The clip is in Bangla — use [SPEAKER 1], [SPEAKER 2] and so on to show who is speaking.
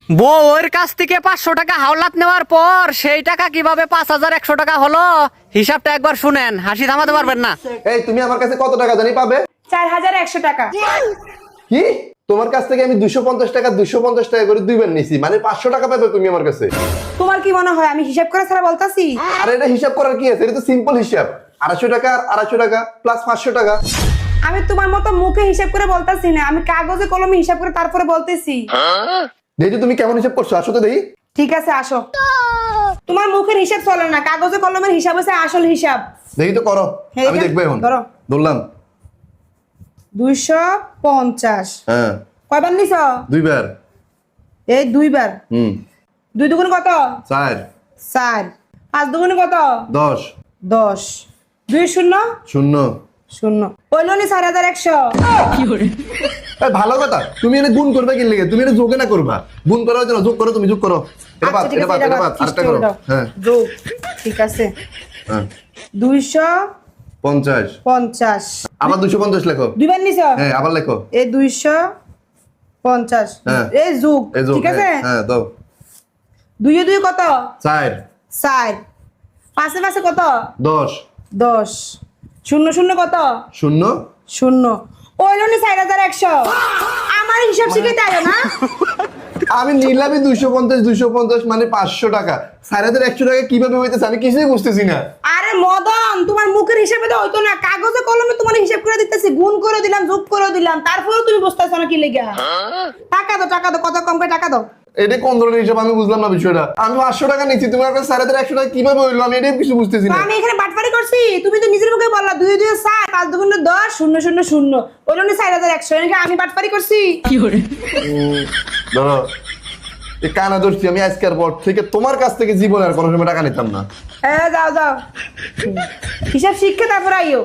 [SPEAKER 1] বউয়ের কাছ থেকে 500 টাকা হাওলাত নেওয়ার পর সেই টাকা কিভাবে 5100 টাকা হলো হিসাবটা একবার শুনেন, হাসি থামাতে পারবেন না।
[SPEAKER 2] এই তুমি আমার কাছে কত টাকা জানি পাবে?
[SPEAKER 3] 4100 টাকা।
[SPEAKER 2] কি তোমার কাছ থেকে আমি 250 টাকা 250 টাকা করে দুইবার নিছি, মানে 500 টাকা পাবে তুমি আমার কাছে।
[SPEAKER 3] তোমার কি মনে হয় আমি হিসাব করে ছাড়া বলতাছি?
[SPEAKER 2] আর এটা হিসাব করার কি আছে? এটা তো সিম্পল হিসাব। 250 টাকা আর 250 টাকা প্লাস 500 টাকা।
[SPEAKER 3] আমি তোমার মতো মুখে হিসাব করে বলতাছি না, আমি কাগজে কলমে হিসাব করে তারপরে বলতেছি।
[SPEAKER 2] দেখি তুমি কেমন হিসাব করছো, আসো তো দেখি।
[SPEAKER 3] ঠিক আছে আসো। তোমার মুখের হিসাব চলে না, কাগজে কলমের হিসাব হচ্ছে আসল হিসাব।
[SPEAKER 2] দেখি তো করো,
[SPEAKER 3] হ্যাঁ,
[SPEAKER 2] আমি দেখবো এখন।
[SPEAKER 3] ধরো।
[SPEAKER 2] ধরলাম।
[SPEAKER 3] 250।
[SPEAKER 2] হ্যাঁ
[SPEAKER 3] কয়বার নিছ?
[SPEAKER 2] দুইবার।
[SPEAKER 3] এই দুইবার। 2 দুগুণ কত?
[SPEAKER 2] 4
[SPEAKER 3] 4। 5 দুগুণ কত?
[SPEAKER 2] 10
[SPEAKER 3] 10। 2 শূন্য
[SPEAKER 2] 0।
[SPEAKER 3] শূন্য। হইল নি 4100।
[SPEAKER 2] এই ভালো কথা, তুমি এনে গুণ করবে কি লাগে? তুমি এনে যোগে না করবা, গুণ করার জন্য যোগ করো, তুমি যোগ করো। এটা বাদ,
[SPEAKER 3] আচ্ছা, ঠিক
[SPEAKER 2] এটা
[SPEAKER 3] আছে,
[SPEAKER 2] বাদ,
[SPEAKER 3] এটা
[SPEAKER 2] এটা
[SPEAKER 3] বাদ,
[SPEAKER 2] বাদ, আরেকটা
[SPEAKER 3] খিস্ট
[SPEAKER 2] করো।
[SPEAKER 3] দাও।
[SPEAKER 2] হ্যাঁ
[SPEAKER 3] যোগ। ঠিক আছে।
[SPEAKER 2] হ্যাঁ
[SPEAKER 3] 250।
[SPEAKER 2] 50 আবার 250 লেখো।
[SPEAKER 3] দুইবার নিছ?
[SPEAKER 2] হ্যাঁ আবার লেখো।
[SPEAKER 3] এই 250।
[SPEAKER 2] হ্যাঁ।
[SPEAKER 3] এই যোগ।
[SPEAKER 2] এই যোগ।
[SPEAKER 3] ঠিক আছে।
[SPEAKER 2] হ্যাঁ দাও।
[SPEAKER 3] 2 এ 2 কত?
[SPEAKER 2] 4
[SPEAKER 3] 4। 5 এ 5 কত?
[SPEAKER 2] 10
[SPEAKER 3] 10। 0 0 কত?
[SPEAKER 2] 0
[SPEAKER 3] শূন্য। হইল নি 4100। আমার হিসাব শিখাইতে আইও না।
[SPEAKER 2] আমি নিলামই 250 মানে 500 টাকা। 4100 টাকা কিভাবে হইতেছে আমি কিছুই বুঝতেছি না।
[SPEAKER 3] আরে মদন, তোমার মুখের হিসাবে তো হইতো না, কাগজে কলমে তোমার হিসাব করে দিতেছি, গুণ করে দিলাম, যোগ করে দিলাম, তারপরেও তুমি বুঝতেছো না কি লেগা। টাকা দাও, টাকা দাও, কত কম করে টাকা দাও।
[SPEAKER 2] এটা কোন ধরনের হিসাব আমি বুঝলাম না বিষয়টা। আমি 500 টাকা নিচ্ছি, তোমার কাছে 4100 টাকা কিভাবে হইলো আমি এটাই কিছু বুঝতেছি
[SPEAKER 3] তো
[SPEAKER 2] না।
[SPEAKER 3] আমি এখানে বাটপারি করছি, তুমি তো নিজের মুখে বললা 2 2 4 5 2 10 0 0 0 ওই জন্য 4100। এখানে আমি বাটপারি করছি।
[SPEAKER 2] ধরো এই কানা ধরছি আমি আজকের পর থেকে তোমার কাছ থেকে জীবনে আর কোনো সময় টাকা নিতাম না।
[SPEAKER 3] হ্যাঁ যাও যাও, হিসাব শিখে তারপর আইও।